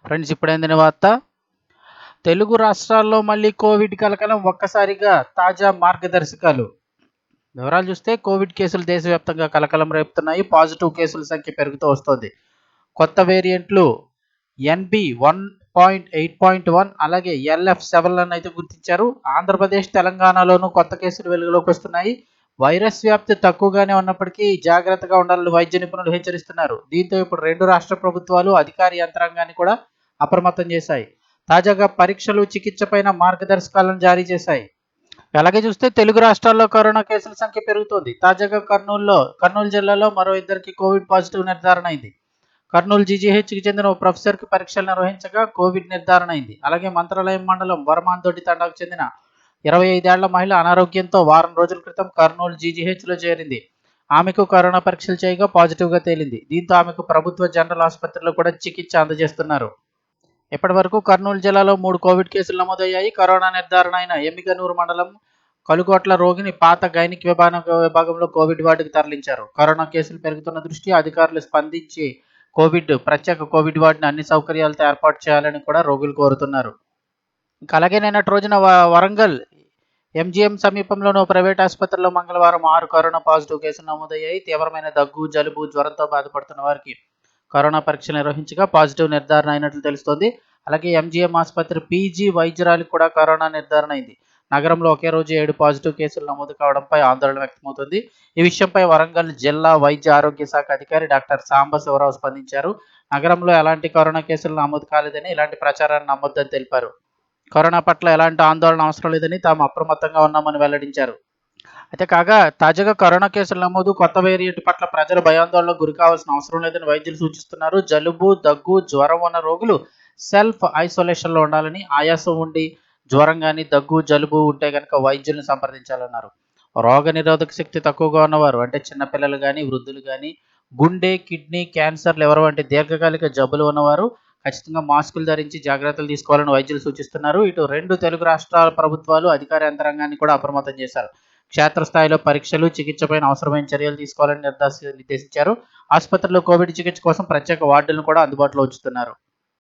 Friends, ఇప్పుడైందిన వార్త. తెలుగు రాష్ట్రాల్లో మళ్ళీ కోవిడ్ కలకలం, ఒక్కసారిగా తాజా మార్గదర్శకాలు. వివరాలు చూస్తే కోవిడ్ కేసులు దేశవ్యాప్తంగా కలకలం రేపుతున్నాయి. పాజిటివ్ కేసుల సంఖ్య పెరుగుతూ వస్తోంది. కొత్త వేరియంట్లు NB.1.8.1 అలాగే LF7 లను అయితే గుర్తించారు. ఆంధ్రప్రదేశ్, తెలంగాణలోనూ కొత్త కేసులు వెలుగులోకి వస్తున్నాయి. వైరస్ వ్యాప్తి తక్కువగానే ఉన్నప్పటికీ జాగ్రత్తగా ఉండాలని వైద్య నిపుణులు హెచ్చరిస్తున్నారు. దీంతో ఇప్పుడు రెండు రాష్ట్ర ప్రభుత్వాలు అధికార యంత్రాంగాన్ని కూడా అప్రమత్తం చేశాయి. తాజాగా పరీక్షలు, చికిత్సపైన మార్గదర్శకాలను జారీ చేశాయి. అలాగే చూస్తే తెలుగు రాష్ట్రాల్లో కరోనా కేసుల సంఖ్య పెరుగుతోంది. తాజాగా కర్నూలు జిల్లాలో మరో ఇద్దరికి కోవిడ్ పాజిటివ్ నిర్ధారణ అయింది. కర్నూలు జీజీహెచ్కి చెందిన ఓ ప్రొఫెసర్కి పరీక్షలు నిర్వహించగా కోవిడ్ నిర్ధారణ అయింది. అలాగే మంత్రాలయం మండలం వరమాందోటి తండాకు చెందిన 25 ఏళ్ల మహిళ అనారోగ్యంతో వారం రోజుల క్రితం కర్నూలు జీజీహెచ్లో చేరింది. ఆమెకు కరోనా పరీక్షలు చేయగా పాజిటివ్గా తేలింది. దీంతో ఆమెకు ప్రభుత్వ జనరల్ ఆసుపత్రిలో కూడా చికిత్స అందజేస్తున్నారు. ఇప్పటి వరకు కర్నూలు జిల్లాలో 3 కోవిడ్ కేసులు నమోదయ్యాయి. కరోనా నిర్ధారణ అయిన ఎమ్మిగనూరు మండలం కలుగోట్ల రోగిని పాత గైనిక్ విభాగంలో కోవిడ్ వార్డుకు తరలించారు. కరోనా కేసులు పెరుగుతున్న దృష్ట్యా అధికారులు స్పందించి ప్రత్యేక కోవిడ్ వార్డుని అన్ని సౌకర్యాలతో ఏర్పాటు చేయాలని కూడా రోగులు కోరుతున్నారు. అలాగే నిన్నటి రోజున వరంగల్ MGM సమీపంలోని ఓ ప్రైవేట్ ఆసుపత్రిలో మంగళవారం 6 కరోనా పాజిటివ్ కేసులు నమోదయ్యాయి. తీవ్రమైన దగ్గు, జలుబు, జ్వరంతో బాధపడుతున్న వారికి కరోనా పరీక్ష నిర్వహించగా పాజిటివ్ నిర్ధారణ అయినట్లు తెలుస్తోంది. అలాగే MGM ఆసుపత్రి PG వైద్యురాలికి కూడా కరోనా నిర్ధారణ అయింది. నగరంలో ఒకే రోజు 7 పాజిటివ్ కేసులు నమోదు కావడంపై ఆందోళన వ్యక్తమవుతుంది. ఈ విషయంపై వరంగల్ జిల్లా వైద్య ఆరోగ్య శాఖ అధికారి డాక్టర్ సాంబశివరావు స్పందించారు. నగరంలో ఎలాంటి కరోనా కేసులు నమోదు కాలేదని, ఇలాంటి ప్రచారాన్ని నమ్మొద్దని తెలిపారు. కరోనా పట్ల ఎలాంటి ఆందోళన అవసరం లేదని తాము అప్రమత్తంగా ఉన్నామని వెల్లడించారు. అయితే కాగా తాజాగా కరోనా కేసుల నమోదు, కొత్త వేరియంట్ పట్ల ప్రజలు భయాందోళనకు గురి కావాల్సిన అవసరం లేదని వైద్యులు సూచిస్తున్నారు. జలుబు, దగ్గు, జ్వరం ఉన్న రోగులు సెల్ఫ్ ఐసోలేషన్లో ఉండాలని, ఆయాసం ఉండి జ్వరం కానీ, దగ్గు, జలుబు ఉంటే కనుక వైద్యులను సంప్రదించాలన్నారు. రోగ నిరోధక శక్తి తక్కువగా ఉన్నవారు, అంటే చిన్నపిల్లలు కానీ, వృద్ధులు కానీ, గుండె, కిడ్నీ, క్యాన్సర్, లివర్ వంటి దీర్ఘకాలిక జబ్బులు ఉన్నవారు ఖచ్చితంగా మాస్కులు ధరించి జాగ్రత్తలు తీసుకోవాలని వైద్యులు సూచిస్తున్నారు. ఇటు రెండు తెలుగు రాష్ట్రాల ప్రభుత్వాలు అధికార యంత్రాంగాన్ని కూడా అప్రమత్తం చేశారు. క్షేత్రస్థాయిలో పరీక్షలు, చికిత్సపైన అవసరమైన చర్యలు తీసుకోవాలని నిర్దేశించారు. ఆసుపత్రిలో కోవిడ్ చికిత్స కోసం ప్రత్యేక వార్డులను కూడా అందుబాటులో ఉంచుతున్నారు.